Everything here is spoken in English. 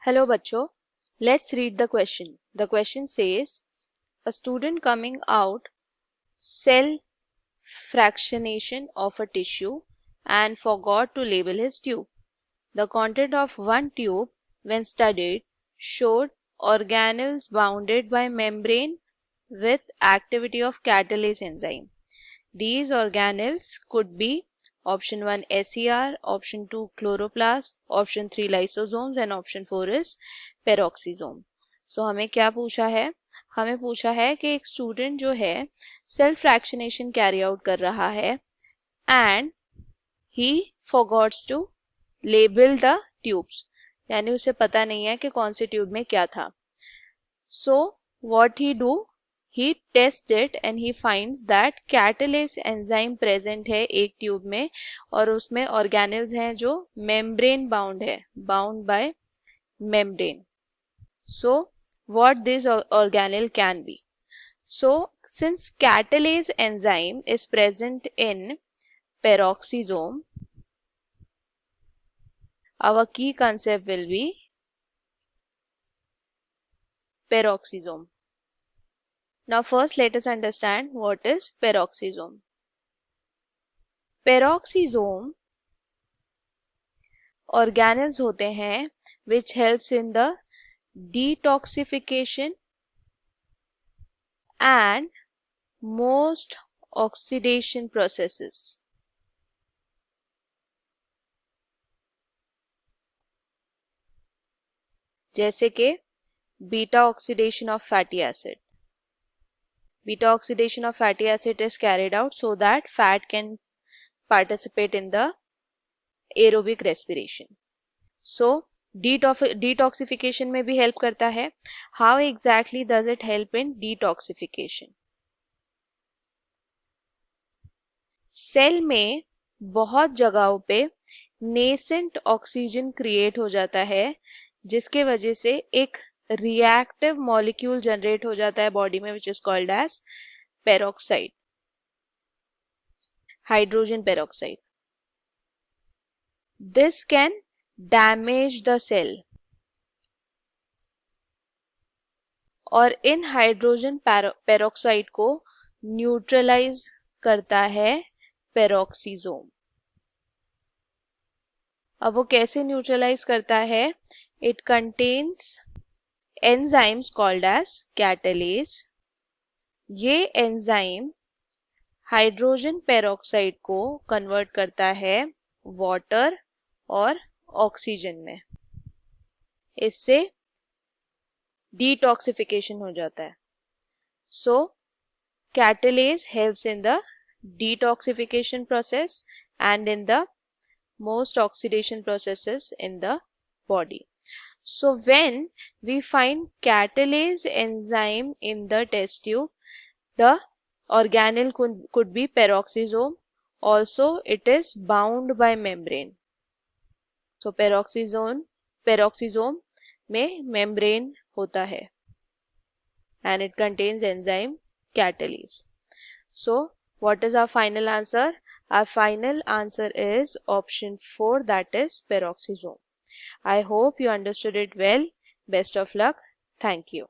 Hello, bachcho. Let's read the question. The question says, a student coming out cell fractionation of a tissue and forgot to label his tube. The content of one tube, when studied, showed organelles bounded by membrane with activity of catalase enzyme. These organelles could be option 1 SER, option 2 chloroplast, option 3 lysosomes and option 4 is peroxisome. So हमें क्या पूछा है? हमें पूछा है कि एक student जो है सेल्फ फ्रैक्शनेशन कैरी आउट कर रहा है and he forgets to label the tubes, यानी उसे पता नहीं है कि कौन से ट्यूब में क्या था. So what he do? He tests it and he finds that catalase enzyme present है एक ट्यूब में और उसमें organelles हैं जो membrane bound है, bound by membrane. So what this organelle can be? So since catalase enzyme is present in peroxisome, our key concept will be peroxisome. Now first let us understand what is peroxisome. Peroxisome organelles होते हैं which helps in the detoxification and most oxidation processes. जैसे कि beta oxidation of fatty acid. Beta oxidation of fatty acid is carried out so that fat can participate in the aerobic respiration. So detoxification में भी help करता है. How exactly does it help in detoxification? Cell में बहुत जगहों पे nascent oxygen create हो जाता है जिसके वजह से एक रिएक्टिव मॉलिक्यूल जनरेट हो जाता है बॉडी में which is called as peroxide, hydrogen peroxide. This can damage the cell और इन हाइड्रोजन पेरोक्साइड को न्यूट्रलाइज करता है पेरोक्सिसोम. अब वो कैसे न्यूट्रलाइज करता है? It contains enzymes called as catalase. ये एंजाइम हाइड्रोजन पेरोक्साइड को कन्वर्ट करता है वाटर और ऑक्सीजन में. इससे डिटॉक्सिफिकेशन हो जाता है. So catalase helps in the detoxification process and in the most oxidation processes in the body. So when we find catalase enzyme in the test tube, the organelle could be peroxisome. Also it is bound by membrane. So peroxisome में membrane होता है and it contains enzyme catalase. So what is our final answer? Our final answer is option 4, that is peroxisome. I hope you understood it well. Best of luck. Thank you.